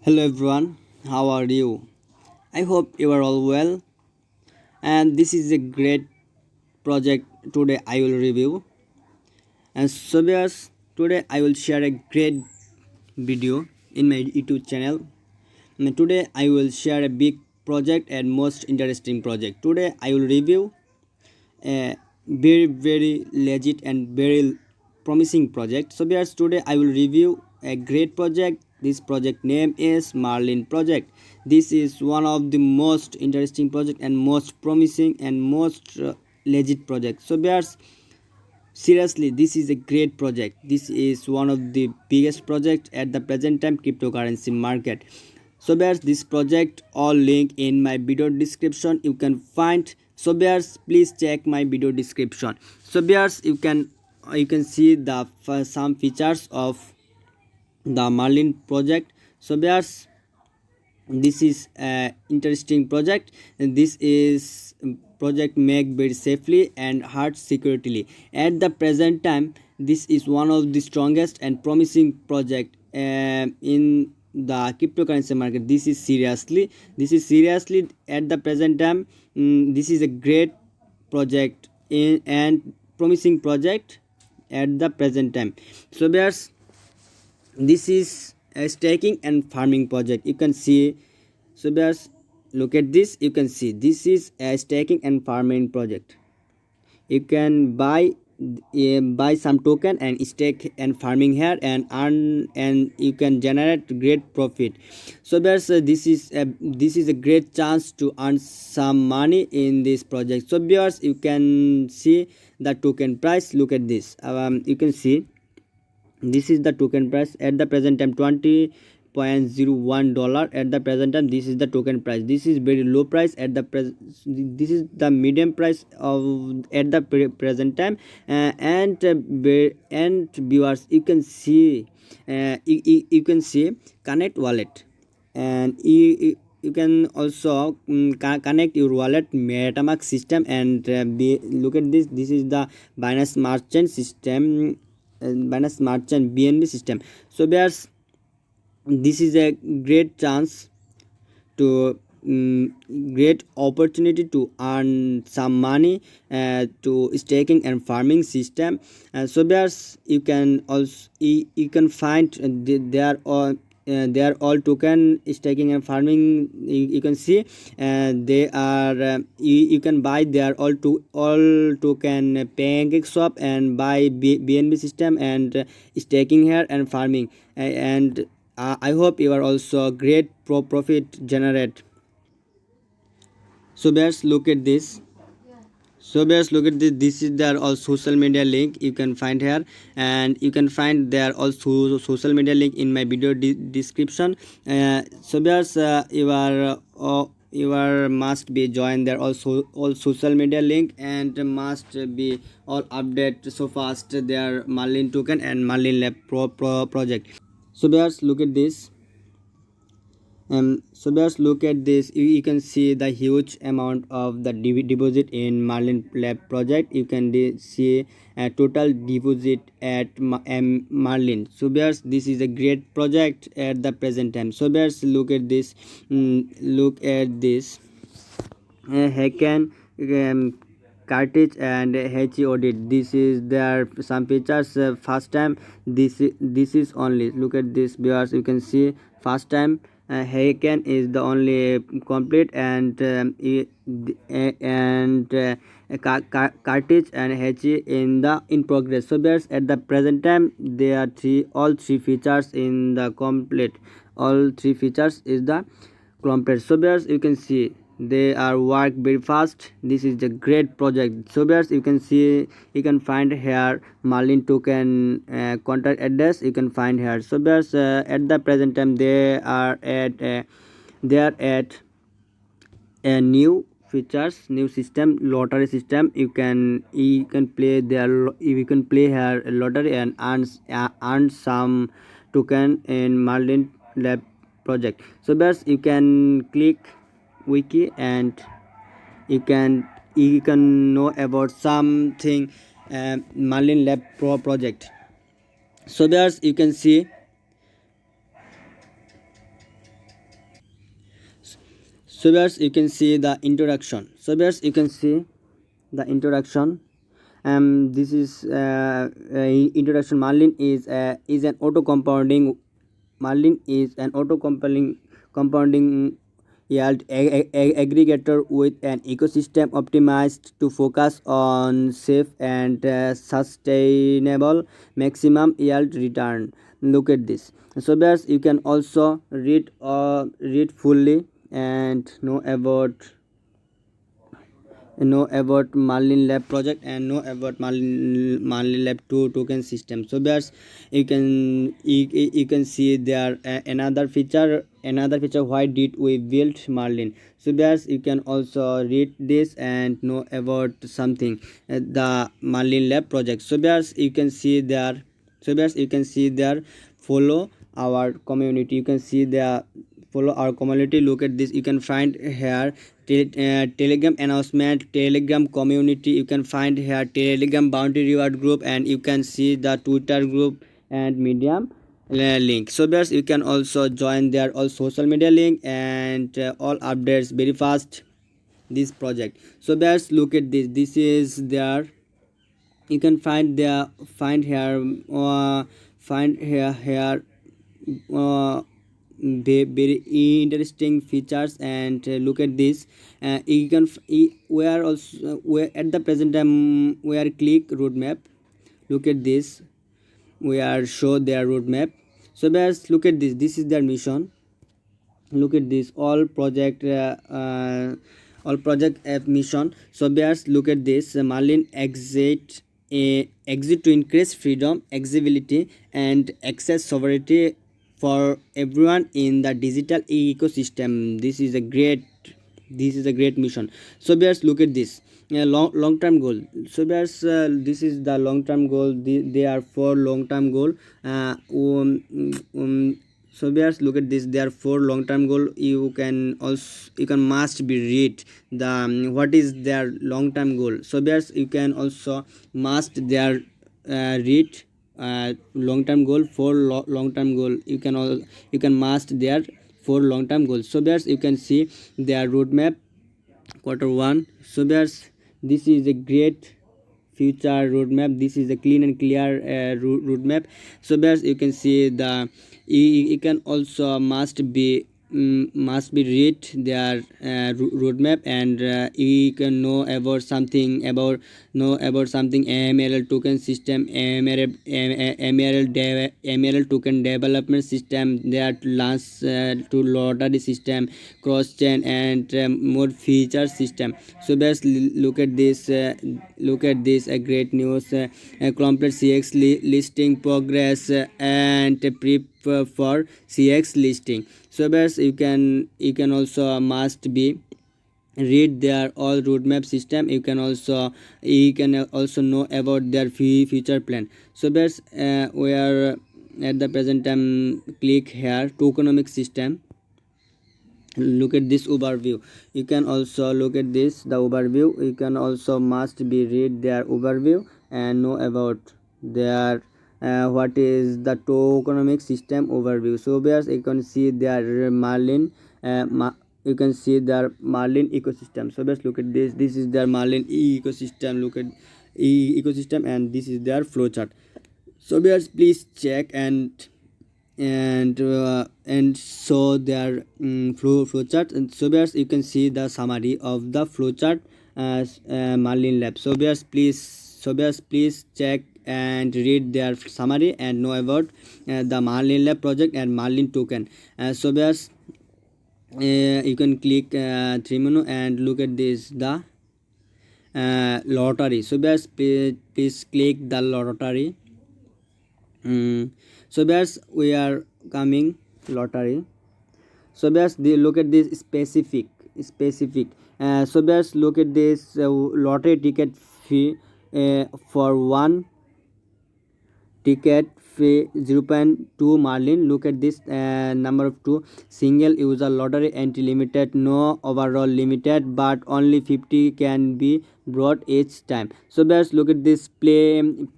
Hello everyone, how are you? I hope you are all well. And this is a great project today I will review. And so viewers, today I will share a great video in my YouTube channel. And today I will share a big project and most interesting project. Today I will review a very legit and very promising project. So viewers, today I will review a great project. This project name is Marlin project. This is one of the most interesting project and most promising and most legit project. So viewers, seriously, this is a great project. This is one of the biggest project at the present time cryptocurrency market. So bears, this project all link in my video description you can find. So bears, please check my video description. So bears, you can see the some features of the Marlin project. So bears, this is a interesting project, and this is project make very safely and hard securely at the present time. This is one of the strongest and promising project in the cryptocurrency market. This is seriously at the present time. This is a great project and promising project at the present time. So bears, this is a staking and farming project, you can see. So bears, look at this, you can see this is a staking and farming project. You can buy some token and stake and farming here and earn, and you can generate great profit. So bears, this is a great chance to earn some money in this project. So bears, you can see the token price. Look at this. You can see this is the token price at the present time, $20.01 at the present time. This is the token price. This is very low price at the this is the medium price of at the present time. And viewers, you can see you can see connect wallet, and you can also connect your wallet metamask system. And look at this is the Binance merchant system, Binance merchant BNB system. So bears, this is a great chance to great opportunity to earn some money to staking and farming system. So bears, you can also you can find they are all token staking and farming. You can see they are you can buy they are all token pancake swap and buy BNB system and staking here and farming. And I hope you are also great profit generate. So bears, look at this. So bears, look at this. This is their all social media link you can find here, and you can find their also social media link in my video description. So bears, you are must be join their also all social media link and must be all update so fast their Marlin token and Marlin Lab project. So bears, look at this. So just look at this. You can see the huge amount of the deposit in Marlin Lab project. You can see a total deposit at Marlin. So bears, this is a great project at the present time. So bears, look at this. Look at this. Hacken cartridge and HE audit. This is there some features. First time, this is only look at this viewers. You can see first time Haken is the only complete, and cartridge and HE in progress. So bears, at the present time there are all three features in the complete. All three features is the complete. So bears, you can see they are work very fast. This is a great project. So bears, you can see you can find here Marlin token contract address you can find here. So bears, at the present time they are at a new features, new system, lottery system. You can play there. You can play here a lottery and earn some token in Marlin Lab project. So bears, you can click wiki and you can know about something Marlin Lab project. So there's you can see So viewers, you can see the introduction. So viewers, you can see the introduction. This is introduction. Is an auto compounding. Marlin is an auto compounding yield aggregator with an ecosystem optimized to focus on safe and sustainable maximum yield return. Look at this. So bears, you can also read fully and know about Marlin Lab project and know about Marlin Lab 2 token system. So bears, you can see there another feature why did we build Marlin. So bears, you can also read this and know about something the Marlin Lab project. So bears, you can see there. So bears, you can see there follow our community. You can see there follow our community. Look at this. You can find here telegram announcement, telegram community. You can find here telegram bounty reward group, and you can see the Twitter group and medium link. So bears, you can also join there all social media link and all updates very fast this project. So bears, look at this. This is there. You can find there find here uh, very interesting features. And look at this. You can we are also we at the present time we are click roadmap. Look at this. We are show their roadmap. So guys, look at this. This is their mission. Look at this. All project mission. So bears, look at this. Marlin exit to increase freedom, accessibility, and access sovereignty for everyone in the digital ecosystem. This is a great mission. So bears, look at this. Long term goal. So bears, this is the long term goal. They are for long term goal. So bears, look at this. There are 4 long term goal. You can must be read the what is their long term goal. So bears, you can also must their read long term goal for long term goal. You can must their 4 long term goals. So bears, you can see their roadmap Q1. So bears, this is a great future roadmap. This is a clean and clear roadmap. So bears, you can see the you can also must be read their roadmap. And you can know about something AML token system, AML token development system, that launch to lottery system, cross chain, and more feature system. So best look at this. Great news. Complete CX listing progress and prep for CX listing. So best you can also must be read their all roadmap system. You can also know about their future plan. So best we are at the present time click here tokenomics system. Look at this overview. You can also look at this the overview. You can also must be read their overview and know about their what is the tokenomics system overview. So bears, you can see their Marlin you can see their Marlin ecosystem. So bears, look at this is their Marlin ecosystem. Look at ecosystem, and this is their flowchart. So bears, please check and show their flowchart. And so bears, you can see the summary of the flowchart as Marlin Lab. So bears, please check and read their summary and know about the Marlin Lab project and Marlin token. So bears, you can click 3 menu and look at this the lottery. So bears, please click the lottery. So bears, we are coming lottery. So bears, look at this specific. So bears, look at this lottery ticket fee for one ticket fee 0.2 Marlin. Look at this number of 2 single user lottery entry limited, no overall limited, but only 50 can be brought each time. So bears, look at this paying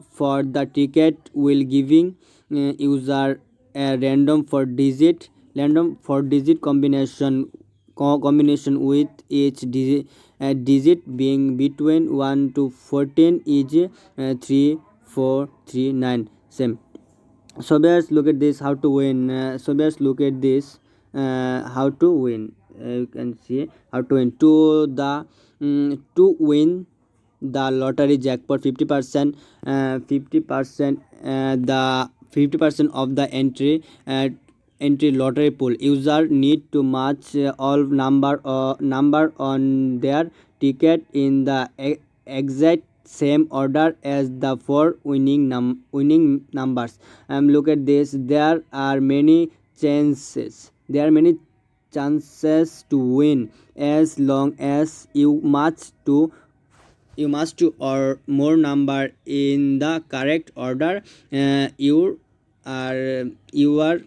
for the ticket will giving user a random 4 digit random 4-digit combination with each digit being between 1 to 14 is 3439. Same. So bears, look at this how to win. So bears, look at this how to win. You can see how to win. To win the lottery jackpot 50%, 50%, the 50% of the entry lottery pool. User need to match all number on their ticket in the exact same order as the four winning numbers. Look at this. There are many chances to win as long as you must or more number in the correct order. You are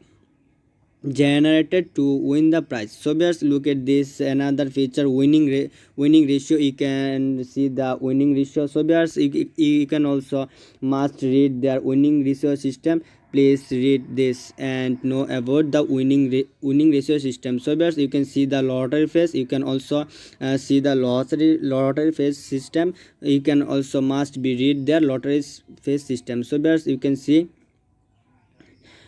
generated to win the prize. So just look at this another feature, winning ratio. You can see the winning ratio. So just you can also must read their winning ratio system. Please read this and know about the winning ratio system. So just you can see the lottery phase. You can also see the lottery phase system. You can also must be read their lottery phase system. So just you can see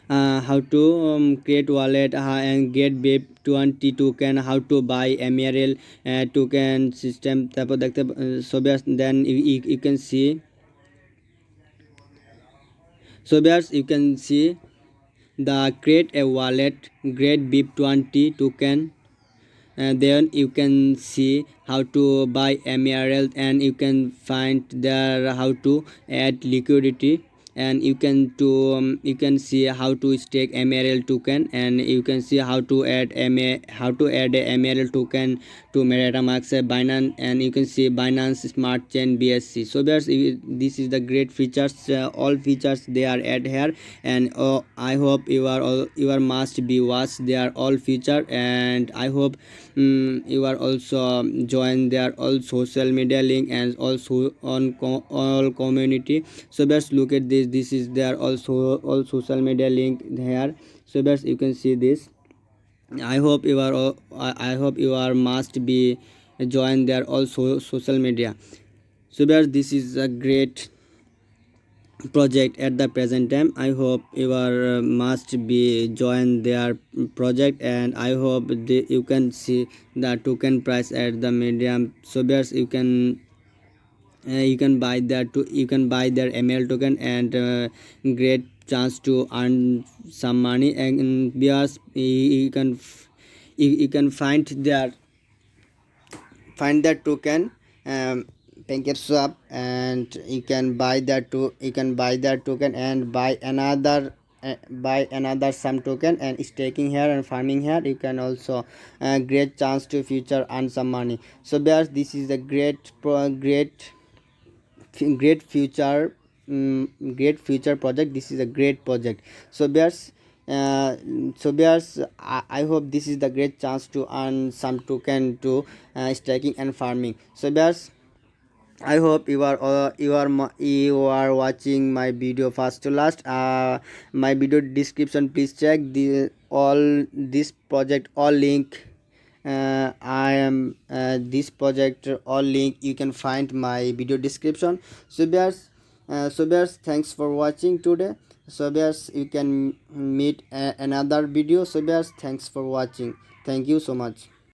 how to create wallet and get BEP 20 token, how to buy MRL token system তারপর দেখতে so then you can see so you can see the create a wallet, get BEP 20 token, and then you can see how to buy MRL, and you can find there how to add liquidity, and you can see how to stake MRL token, and you can see how to add a MRL token to MetaMask, Binance, and you can see Binance Smart Chain BSC. So this is the great features, all features they are add here, and I hope you are must be watch their all feature, and I hope you are also join their all social media link and also on all community. So just look at this is their also all social media link here. So just you can see this. I hope you are I hope you are must be join their also social media. So this is a great project at the present time. I hope you are must be join their project, and I hope you can see the token price at the medium. So you can buy their ML token, and great chance to earn some money, and because you can find that token PancakeSwap, and you can buy that token and buy another some token and staking here and farming here. You can also great chance to future earn some money. So bears, this is a great future great future project. This is a great project. So bears, I hope this is the great chance to earn some token to staking and farming. So bears, I hope you are watching my video first to last. My video description, please check the all this project all link. I am this project all link you can find my video description. So bears, thanks for watching today. So bears, you can meet another video. So bears, thanks for watching. Thank you so much.